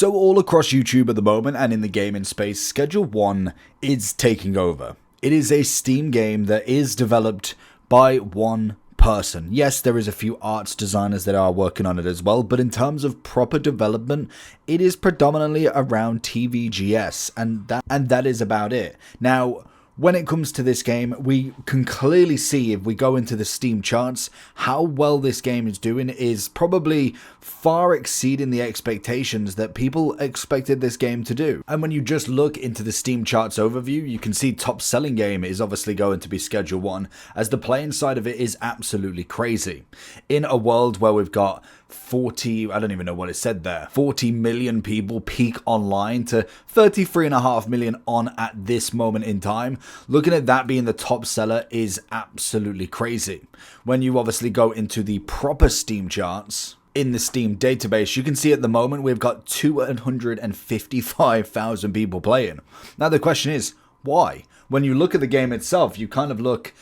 So all across YouTube at the moment and in the gaming space, Schedule 1 is taking over. It is a Steam game that is developed by one person. Yes, there is a few arts designers that are working on it as well, but in terms of proper development, it is predominantly around TVGS, and that is about it. Now, when it comes to this game, we can clearly see if we go into the Steam charts, how well this game is doing is probably far exceeding the expectations that people expected this game to do. And when you just look into the Steam charts overview, you can see top selling game is obviously going to be Schedule 1, as the playing side of it is absolutely crazy. In a world where we've got 40, I don't even know what it said there, 40 million people peak online to 33.5 million on at this moment in time. Looking at that being the top seller is absolutely crazy. When you obviously go into the proper Steam charts, in the Steam database, you can see at the moment we've got 255,000 people playing. Now the question is, why? When you look at the game itself, you kind of look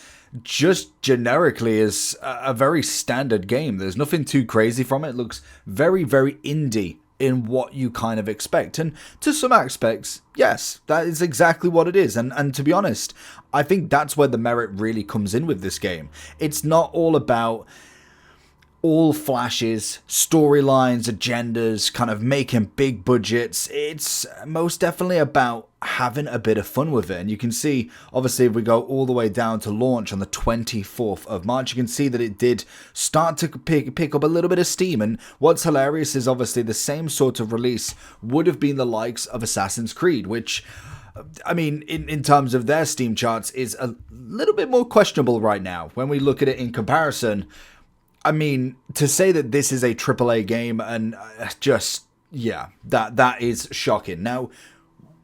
just generically as a very standard game. There's nothing too crazy from it. It looks very, very indie in what you kind of expect. And to some aspects, yes, that is exactly what it is. And to be honest, I think that's where the merit really comes in with this game. It's not all about all flashes, storylines, agendas, kind of making big budgets. It's most definitely about having a bit of fun with it. And you can see, obviously, if we go all the way down to launch on the 24th of March, you can see that it did start to pick up a little bit of steam. And what's hilarious is obviously the same sort of release would have been the likes of Assassin's Creed, which, I mean, in terms of their Steam charts, is a little bit more questionable right now. When we look at it in comparison, I mean, to say that this is a AAA game and just, yeah, that is shocking. Now,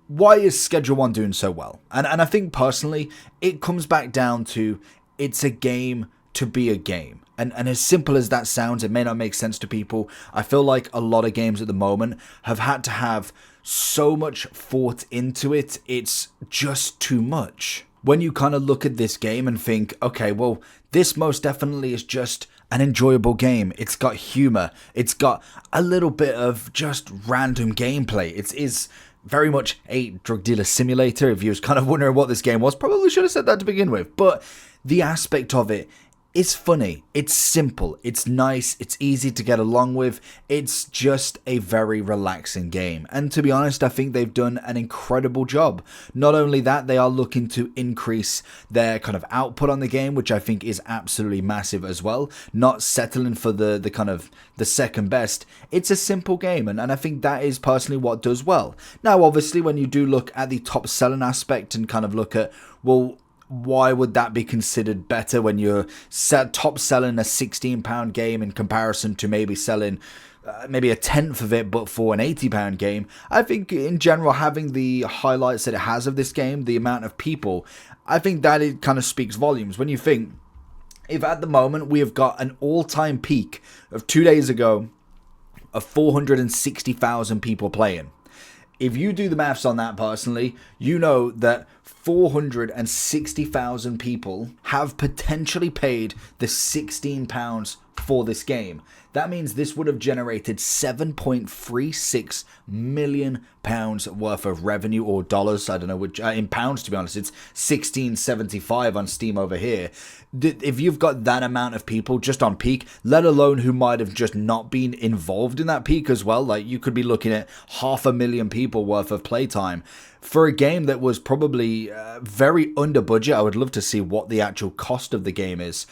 why is Schedule 1 doing so well? And I think personally, it comes back down to it's a game to be a game. And as simple as that sounds, it may not make sense to people. I feel like a lot of games at the moment have had to have so much thought into it. It's just too much. When you kind of look at this game and think, okay, well, this most definitely is just an enjoyable game. It's got humor. It's got a little bit of just random gameplay. It is very much a drug dealer simulator. If you was kind of wondering what this game was, probably should have said that to begin with. But the aspect of it is funny. It's simple. It's nice. It's easy to get along with. It's just a very relaxing game. And to be honest, I think they've done an incredible job. Not only that, they are looking to increase their kind of output on the game, which I think is absolutely massive as well. Not settling for the kind of the second best. It's a simple game, and I think that is personally what does well. Now, obviously, when you do look at the top selling aspect and kind of look at, well, why would that be considered better when you're top selling a £16 game in comparison to maybe selling maybe a tenth of it but for an £80 game? I think in general, having the highlights that it has of this game, the amount of people, I think that it kind of speaks volumes. When you think, if at the moment we have got an all-time peak of 2 days ago of 460,000 people playing. If you do the maths on that personally, you know that 460,000 people have potentially paid the £16 for this game. That means this would have generated £7.36 million worth of revenue, or dollars. I don't know which, in pounds, to be honest. It's 16.75 on Steam over here. If you've got that amount of people just on peak, let alone who might have just not been involved in that peak as well, like you could be looking at 500,000 people worth of playtime. For a game that was probably very under budget, I would love to see what the actual cost of the game is.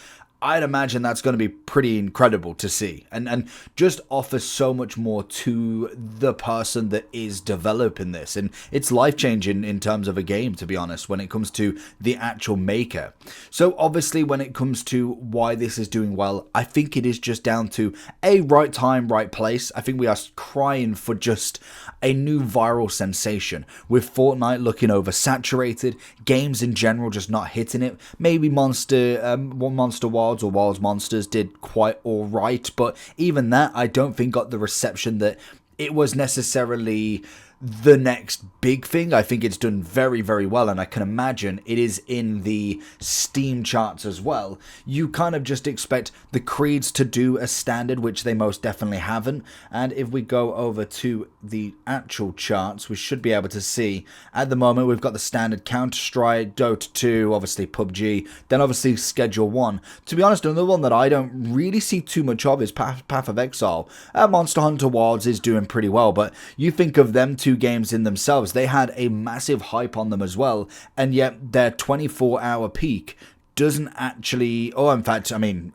I'd imagine that's going to be pretty incredible to see, and just offers so much more to the person that is developing this. And it's life-changing in terms of a game, to be honest, when it comes to the actual maker. So obviously, when it comes to why this is doing well, I think it is just down to a right time, right place. I think we are crying for just a new viral sensation, with Fortnite looking oversaturated, games in general just not hitting it. Maybe Monster Wilds or Wilds Monsters did quite alright, but even that I don't think got the reception that it was necessarily the next big thing. I think it's done very, very well, and I can imagine it is in the Steam charts as well. You kind of just expect the creeds to do a standard, which they most definitely haven't. And if we go over to the actual charts, we should be able to see at the moment we've got the standard Counter-Strike, Dota 2, obviously PUBG, then obviously Schedule 1. To be honest, another one that I don't really see too much of is Path of Exile. Monster Hunter Wilds is doing pretty well, but you think of them two games in themselves, they had a massive hype on them as well, and yet their 24-hour peak doesn't actually, oh, in fact, I mean,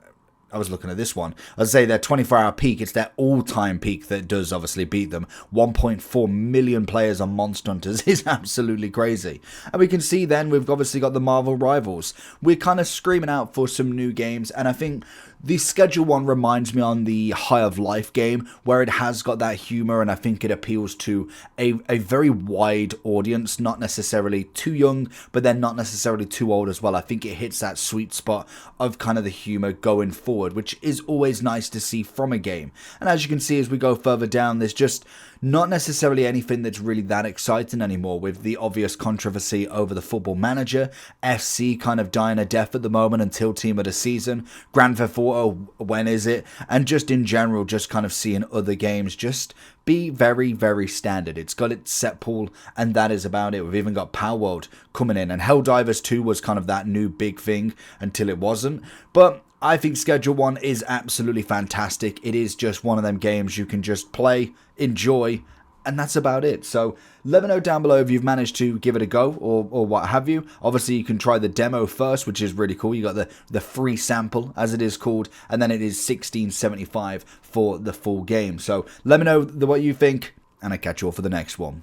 I was looking at this one. I'd say their 24-hour peak, it's their all-time peak that does obviously beat them. 1.4 million players on Monster Hunters is absolutely crazy. And we can see then we've obviously got the Marvel Rivals. We're kind of screaming out for some new games, and I think the Schedule 1 reminds me on the High of Life game, where it has got that humor, and I think it appeals to a very wide audience, not necessarily too young, but then not necessarily too old as well. I think it hits that sweet spot of kind of the humor going forward, which is always nice to see from a game. And as you can see, as we go further down, there's just not necessarily anything that's really that exciting anymore, with the obvious controversy over the Football Manager, FC kind of dying a death at the moment until Team of the Season, Grand Theft Auto, when is it, and just in general, just kind of seeing other games just be very, very standard. It's got its set pool, and that is about it. We've even got Palworld coming in, and Helldivers 2 was kind of that new big thing until it wasn't, but I think Schedule 1 is absolutely fantastic. It is just one of them games you can just play, enjoy, and that's about it. So let me know down below if you've managed to give it a go or what have you. Obviously, you can try the demo first, which is really cool. You got the free sample, as it is called, and then it is $16.75 for the full game. So let me know what you think, and I'll catch you all for the next one.